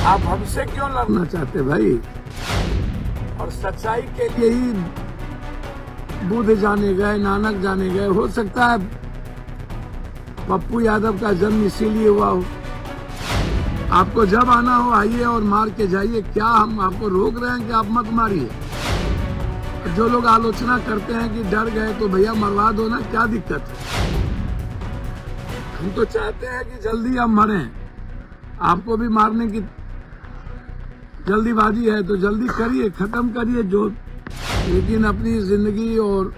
आप हमसे क्यों लड़ना चाहते भाई? और सच्चाई के लिए ही बुद्ध जाने गए, नानक जाने गए। हो सकता है पप्पू यादव का जन्म इसीलिए हुआ हो। आपको जब आना हो आइए और मार के जाइए। क्या हम आपको रोक रहे हैं कि आप मत मारिए? जो लोग आलोचना करते हैं कि डर गए तो भैया मरवा दो ना, क्या दिक्कत है? हम तो चाहते हैं कि जल्दी हम मरें। आपको भी मारने की जल्दीबाजी है तो जल्दी करिए, खत्म करिए जो, लेकिन अपनी जिंदगी और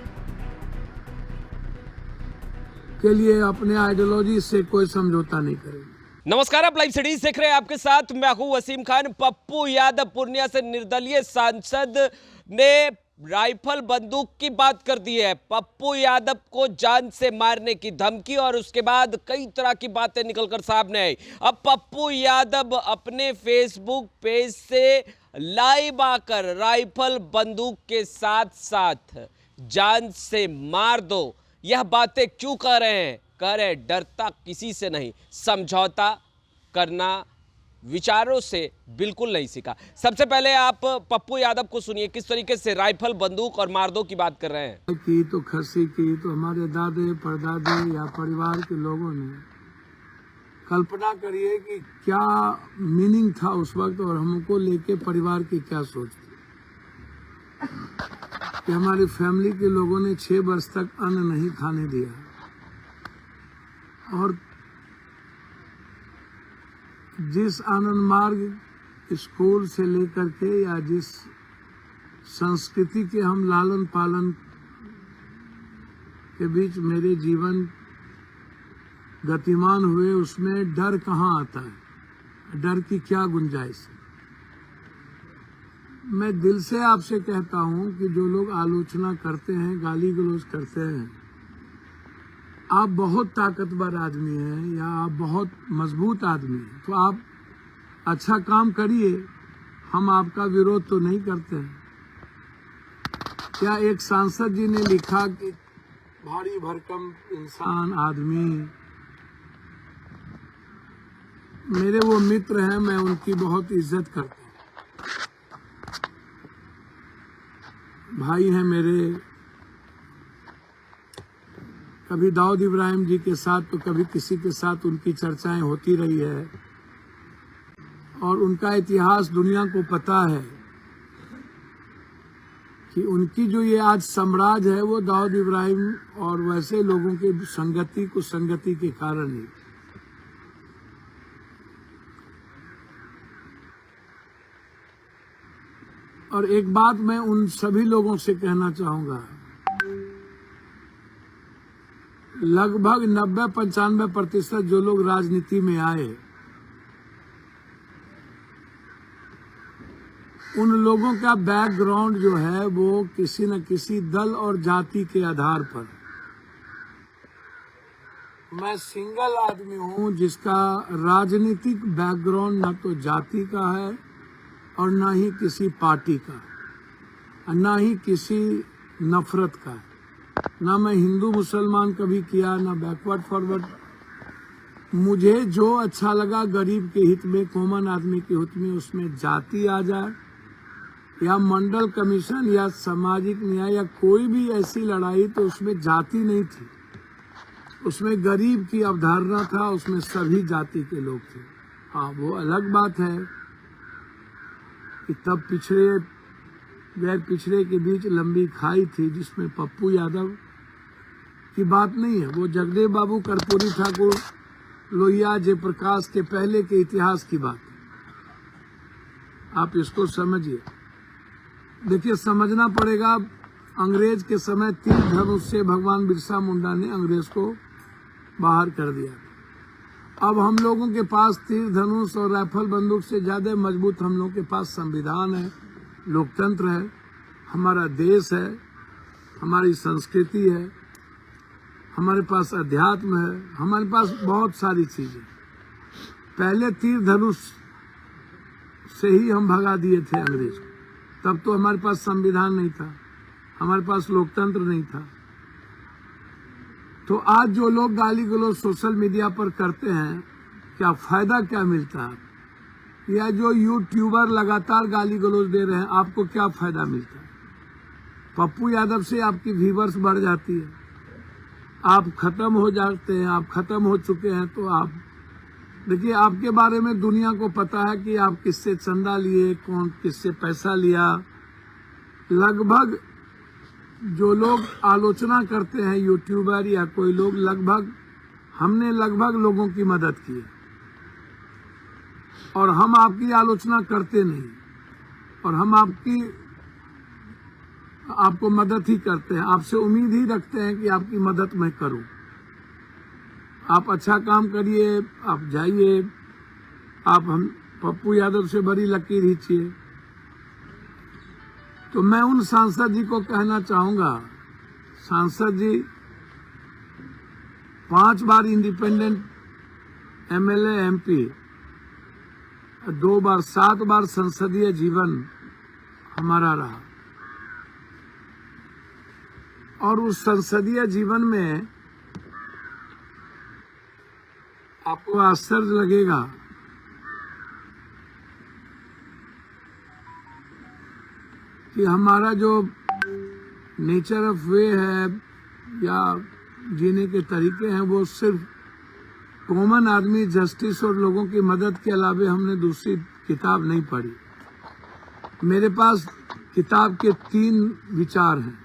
के लिए अपने आइडियोलॉजी से कोई समझौता नहीं करेंगे। नमस्कार, आप लाइव सिटीज देख रहे हैं। आपके साथ मैं हूं वसीम खान। पप्पू यादव पूर्णिया से निर्दलीय सांसद ने राइफल बंदूक की बात कर दी है। पप्पू यादव को जान से मारने की धमकी और उसके बाद कई तरह की बातें निकलकर सामने आई। अब पप्पू यादव अपने फेसबुक पेज से लाइव आकर राइफल बंदूक के साथ साथ जान से मार दो, यह बातें क्यों कह रहे हैं? कह रहे डरता किसी से नहीं, समझौता करना विचारों से बिल्कुल नहीं सीखा। सबसे पहले आप पप्पू यादव को सुनिए किस तरीके से राइफल बंदूक और मारदो की बात कर रहे हैं। की तो खसी की तो हमारे दादे परदादे या परिवार के लोगों ने कल्पना करिए कि क्या मीनिंग था उस वक्त और हमको लेके परिवार की क्या सोच थी कि हमारी फैमिली के लोगों ने 6 वर्ष तक अन्न नहीं खाने दिया। और जिस आनंद मार्ग स्कूल से लेकर के या जिस संस्कृति के हम लालन पालन के बीच मेरे जीवन गतिमान हुए, उसमें डर कहाँ आता है? डर की क्या गुंजाइश है? मैं दिल से आपसे कहता हूं कि जो लोग आलोचना करते हैं, गाली गलौज करते हैं, आप बहुत ताकतवर आदमी हैं या आप बहुत मजबूत आदमी हैं तो आप अच्छा काम करिए, हम आपका विरोध तो नहीं करते हैं। क्या एक सांसद जी ने लिखा कि भारी भरकम इंसान आदमी, मेरे वो मित्र हैं, मैं उनकी बहुत इज्जत करता हूँ, भाई हैं मेरे। कभी दाऊद इब्राहिम जी के साथ तो कभी किसी के साथ उनकी चर्चाएं होती रही है और उनका इतिहास दुनिया को पता है कि उनकी जो ये आज साम्राज्य है वो दाऊद इब्राहिम और वैसे लोगों की संगति कुसंगति के कारण ही। और एक बात मैं उन सभी लोगों से कहना चाहूंगा, लगभग 90-95% जो लोग राजनीति में आए, उन लोगों का बैकग्राउंड जो है वो किसी न किसी दल और जाति के आधार पर। मैं सिंगल आदमी हूं जिसका राजनीतिक बैकग्राउंड न तो जाति का है और न ही किसी पार्टी का, न ही किसी नफरत का। ना मैं हिंदू मुसलमान कभी किया, ना बैकवर्ड फॉरवर्ड। मुझे जो अच्छा लगा गरीब के हित में, कॉमन आदमी के हित में, उसमें जाति आ जाए या मंडल कमीशन या सामाजिक न्याय या कोई भी ऐसी लड़ाई, तो उसमें जाति नहीं थी, उसमें गरीब की अवधारणा था, उसमें सभी जाति के लोग थे। हाँ, वो अलग बात है कि तब पिछड़े गैर पिछड़े के बीच लंबी खाई थी, जिसमें पप्पू यादव की बात नहीं है। वो जगदेव बाबू, कर्पूरी ठाकुर, लोहिया, जयप्रकाश के पहले के इतिहास की बात है। आप इसको समझिए। देखिए, समझना पड़ेगा, अंग्रेज के समय तीर धनुष से भगवान बिरसा मुंडा ने अंग्रेज को बाहर कर दिया। अब हम लोगों के पास तीर धनुष और राइफल बंदूक से ज्यादा मजबूत हम लोगों के पास संविधान है, लोकतंत्र है, हमारा देश है, हमारी संस्कृति है, हमारे पास अध्यात्म है, हमारे पास बहुत सारी चीजें। पहले तीर धनुष से ही हम भगा दिए थे अंग्रेज को। तब तो हमारे पास संविधान नहीं था, हमारे पास लोकतंत्र नहीं था। तो आज जो लोग गाली गलौज सोशल मीडिया पर करते हैं, क्या फायदा क्या मिलता है? या जो यूट्यूबर लगातार गाली गलौज दे रहे हैं, आपको क्या फायदा मिलता है? पप्पू यादव से आपकी व्यूअर्स बढ़ जाती है, आप खत्म हो जाते हैं, आप खत्म हो चुके हैं। तो आप देखिए, आपके बारे में दुनिया को पता है कि आप किससे चंदा लिए, कौन किससे पैसा लिया। लगभग जो लोग आलोचना करते हैं, यूट्यूबर या कोई लोग, हमने लगभग लोगों की मदद की है और हम आपकी आलोचना करते नहीं, और हम आपको मदद ही करते हैं। आपसे उम्मीद ही रखते हैं कि आपकी मदद मैं करूं। आप अच्छा काम करिए, आप जाइए, आप हम पप्पू यादव से बड़ी लकीर खींचिए। तो मैं उन सांसद जी को कहना चाहूंगा, सांसद जी 5 बार इंडिपेंडेंट एमएलए एमपी, 2 बार 7 बार संसदीय जीवन हमारा रहा, और उस संसदीय जीवन में आपको आश्चर्य लगेगा कि हमारा जो नेचर ऑफ वे है या जीने के तरीके हैं, वो सिर्फ कॉमन आदमी, जस्टिस और लोगों की मदद के अलावा हमने दूसरी किताब नहीं पढ़ी। मेरे पास किताब के 3 विचार हैं।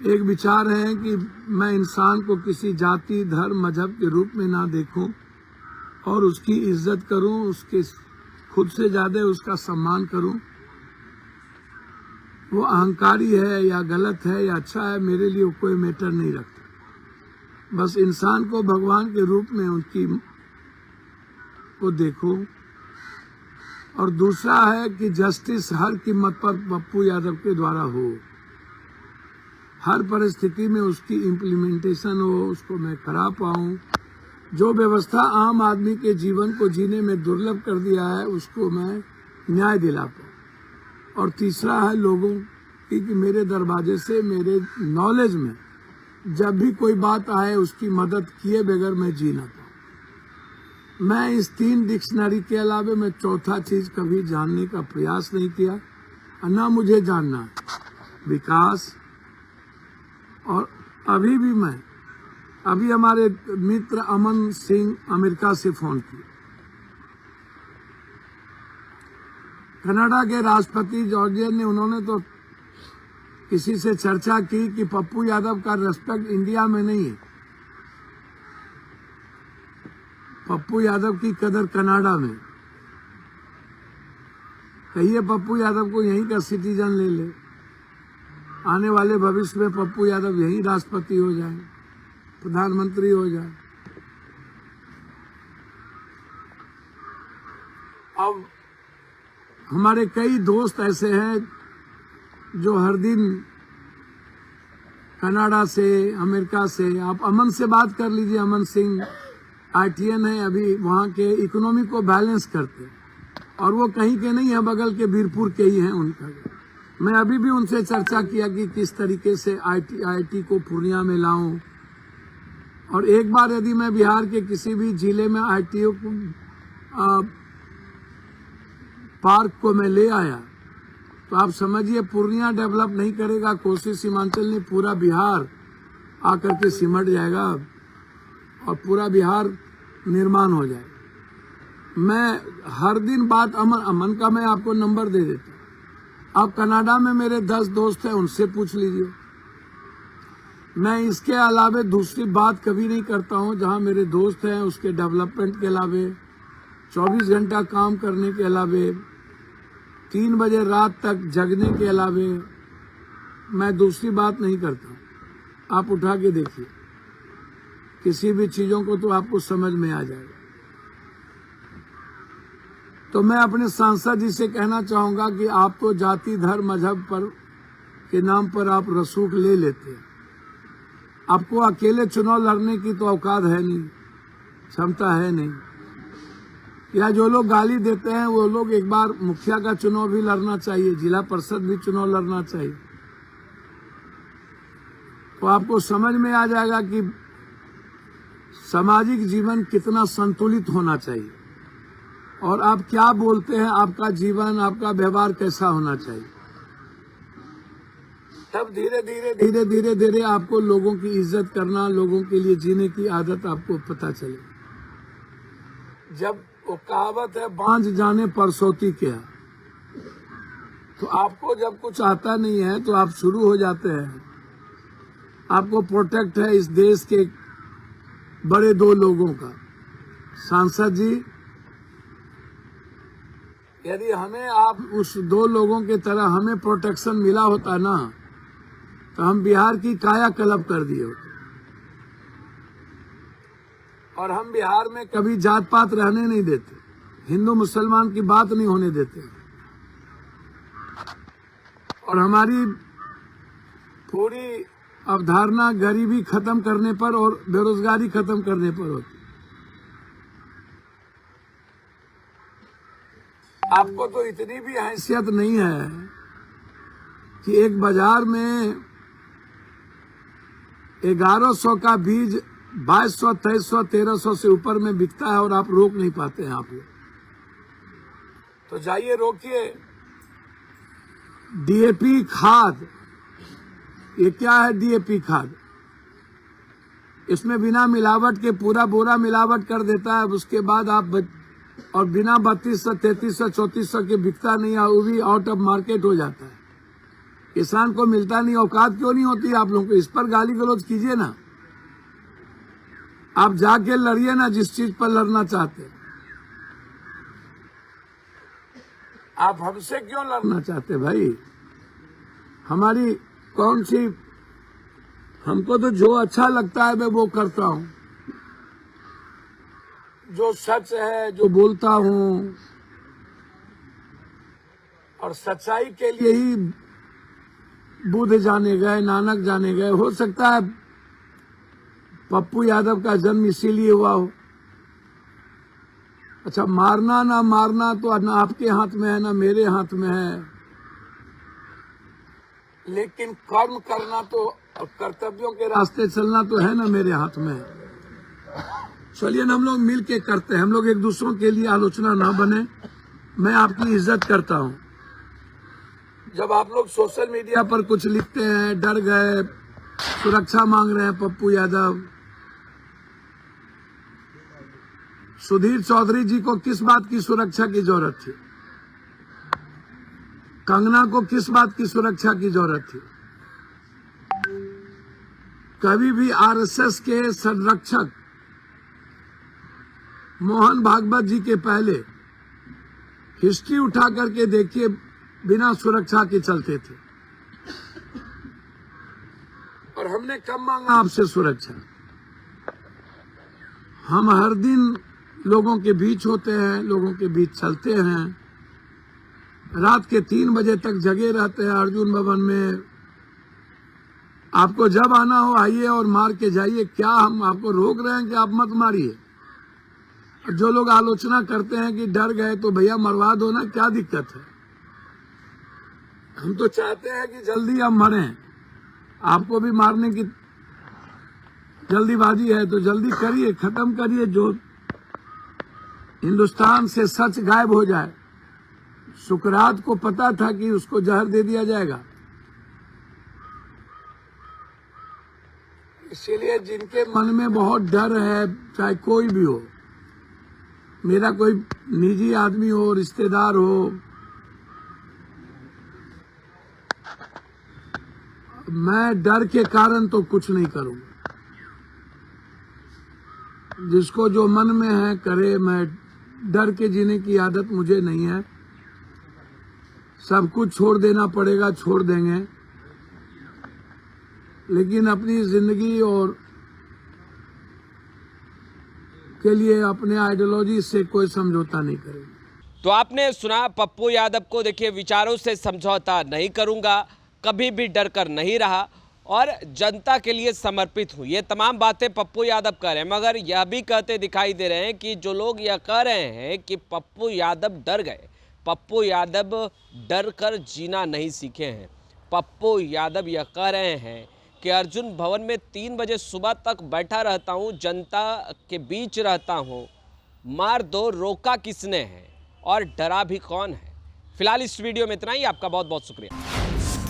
एक विचार है कि मैं इंसान को किसी जाति, धर्म, मजहब के रूप में ना देखूं और उसकी इज्जत करूं, उसके खुद से ज्यादा उसका सम्मान करूं। वो अहंकारी है या गलत है या अच्छा है, मेरे लिए कोई मैटर नहीं रखता। बस इंसान को भगवान के रूप में उनकी को देखो। और दूसरा है कि जस्टिस हर कीमत पर पप्पू यादव के द्वारा हो, हर परिस्थिति में उसकी इम्प्लीमेंटेशन हो, उसको मैं करा पाऊं। जो व्यवस्था आम आदमी के जीवन को जीने में दुर्लभ कर दिया है, उसको मैं न्याय दिला पाऊं। और तीसरा है लोगों की, कि मेरे दरवाजे से, मेरे नॉलेज में जब भी कोई बात आए, उसकी मदद किए बगैर मैं जी ना पाऊं। मैं इस 3 डिक्शनरी के अलावा मैं चौथा चीज कभी जानने का प्रयास नहीं किया, ना मुझे जानना है। विकास, और अभी हमारे मित्र अमन सिंह अमेरिका से फोन किए। कनाडा के राष्ट्रपति जॉर्जियन ने, उन्होंने तो किसी से चर्चा की कि पप्पू यादव का रेस्पेक्ट इंडिया में नहीं है, पप्पू यादव की कदर कनाडा में। कहिए पप्पू यादव को यहीं का सिटीजन ले ले, आने वाले भविष्य में पप्पू यादव यहीं राष्ट्रपति हो जाए, प्रधानमंत्री हो जाए। अब हमारे कई दोस्त ऐसे हैं जो हर दिन कनाडा से, अमेरिका से, आप अमन से बात कर लीजिए। अमन सिंह ITN है, अभी वहाँ के इकोनॉमी को बैलेंस करते हैं, और वो कहीं के नहीं है, बगल के बीरपुर के ही हैं उनका। मैं अभी भी उनसे चर्चा किया कि किस तरीके से IIT को पूर्णिया में लाऊं। और एक बार यदि मैं बिहार के किसी भी जिले में IIT को पार्क को मैं ले आया, तो आप समझिए पूर्णिया डेवलप नहीं करेगा, कोसी सीमांचल नहीं, पूरा बिहार आकर के सिमट जाएगा और पूरा बिहार निर्माण हो जाएगा। मैं हर दिन बात अमन का मैं आपको नंबर दे देता हूँ। अब कनाडा में मेरे 10 दोस्त हैं, उनसे पूछ लीजिए। मैं इसके अलावे दूसरी बात कभी नहीं करता हूँ। जहाँ मेरे दोस्त हैं, उसके डेवलपमेंट के अलावे, 24 घंटा काम करने के अलावे, 3 बजे रात तक जगने के अलावे मैं दूसरी बात नहीं करता। आप उठा के देखिए किसी भी चीजों को, तो आपको समझ में आ जाएगा। तो मैं अपने सांसद जी से कहना चाहूंगा कि आप तो जाति, धर्म, मजहब पर के नाम पर आप रसूख ले लेते हैं। आपको अकेले चुनाव लड़ने की तो औकात है नहीं, क्षमता है नहीं। या जो लोग गाली देते हैं, वो लोग एक बार मुखिया का चुनाव भी लड़ना चाहिए, जिला परिषद भी चुनाव लड़ना चाहिए, तो आपको समझ में आ जाएगा कि सामाजिक जीवन कितना संतुलित होना चाहिए। और आप क्या बोलते हैं, आपका जीवन, आपका व्यवहार कैसा होना चाहिए। तब धीरे धीरे आपको लोगों की इज्जत करना, लोगों के लिए जीने की आदत आपको पता चले। जब वो कहावत है बांझ जाने परसौती क्या, तो आपको जब कुछ आता नहीं है तो आप शुरू हो जाते हैं। आपको प्रोटेक्ट है इस देश के बड़े दो लोगों का। सांसद जी, यदि हमें आप उस दो लोगों के तरह हमें प्रोटेक्शन मिला होता ना, तो हम बिहार की कायाकल्प कर दिए होते। और हम बिहार में कभी जात पात रहने नहीं देते, हिंदू मुसलमान की बात नहीं होने देते, और हमारी पूरी अवधारणा गरीबी खत्म करने पर और बेरोजगारी खत्म करने पर होती। आपको तो इतनी भी हैसियत नहीं है कि एक बाजार में 1100 का बीज 2200, 2300, 1300 से ऊपर में बिकता है और आप रोक नहीं पाते हैं। आप लोग तो जाइए रोकिए। डीएपी खाद, ये क्या है डीएपी खाद? इसमें बिना मिलावट के पूरा बोरा मिलावट कर देता है। उसके बाद आप और बिना 3200, 3300, 3400 के बिकता नहीं है, वो भी आउट ऑफ मार्केट हो जाता है। किसान को मिलता नहीं। औकात क्यों नहीं होती आप लोगों को? इस पर गाली गलौज कीजिए ना, आप जाके लड़िए ना जिस चीज पर लड़ना चाहते हैं। आप हमसे क्यों लड़ना चाहते भाई? हमारी कौन सी, हमको तो जो अच्छा लगता है मैं वो करता हूँ, जो सच है जो बोलता हूँ, और सच्चाई के लिए ही बुद्ध जाने गए, नानक जाने गए। हो सकता है पप्पू यादव का जन्म इसीलिए हुआ हो। अच्छा, मारना ना मारना तो ना आपके हाथ में है ना मेरे हाथ में है, लेकिन कर्म करना तो, कर्तव्यों के रास्ते चलना तो है ना मेरे हाथ में। चलिए ना हम लोग मिल के करते हैं, हम लोग एक दूसरों के लिए आलोचना ना बने। मैं आपकी इज्जत करता हूँ। जब आप लोग सोशल मीडिया पर कुछ लिखते हैं, डर गए, सुरक्षा मांग रहे हैं पप्पू यादव, सुधीर चौधरी जी को किस बात की सुरक्षा की जरूरत थी? कंगना को किस बात की सुरक्षा की जरूरत थी? कभी भी आरएसएस के संरक्षक मोहन भागवत जी के पहले हिस्ट्री उठा करके देखिए, बिना सुरक्षा के चलते थे। और हमने कब मांगा आपसे सुरक्षा? हम हर दिन लोगों के बीच होते हैं, लोगों के बीच चलते हैं, रात के 3 बजे तक जगे रहते हैं अर्जुन भवन में। आपको जब आना हो आइए और मार के जाइए। क्या हम आपको रोक रहे हैं कि आप मत मारिए? जो लोग आलोचना करते हैं कि डर गए तो भैया मरवा दो ना, क्या दिक्कत है? हम तो चाहते हैं कि जल्दी हम मरें। आपको भी मारने की जल्दीबाजी है तो जल्दी करिए, खत्म करिए, जो हिंदुस्तान से सच गायब हो जाए। सुकरात को पता था कि उसको जहर दे दिया जाएगा। इसीलिए जिनके मन में बहुत डर है, चाहे कोई भी हो, मेरा कोई निजी आदमी हो, रिश्तेदार हो, मैं डर के कारण तो कुछ नहीं करूंगा। जिसको जो मन में है करे। मैं डर के जीने की आदत मुझे नहीं है। सब कुछ छोड़ देना पड़ेगा, छोड़ देंगे, लेकिन अपनी जिंदगी और के लिए अपने आइडियोलॉजी से कोई समझौता नहीं करेंगे। तो आपने सुना पप्पू यादव को। देखिए, विचारों से समझौता नहीं करूंगा, कभी भी डर कर नहीं रहा और जनता के लिए समर्पित हूँ। ये तमाम बातें पप्पू यादव कह रहे हैं, मगर यह भी कहते दिखाई दे रहे हैं कि जो लोग यह कह रहे हैं कि पप्पू यादव डर गए, पप्पू यादव डर कर जीना नहीं सीखे हैं। पप्पू यादव यह कह रहे हैं कि अर्जुन भवन में 3 बजे सुबह तक बैठा रहता हूँ, जनता के बीच रहता हूँ, मार दो रोका किसने है। और डरा भी कौन है। फिलहाल इस वीडियो में इतना ही। आपका बहुत बहुत शुक्रिया।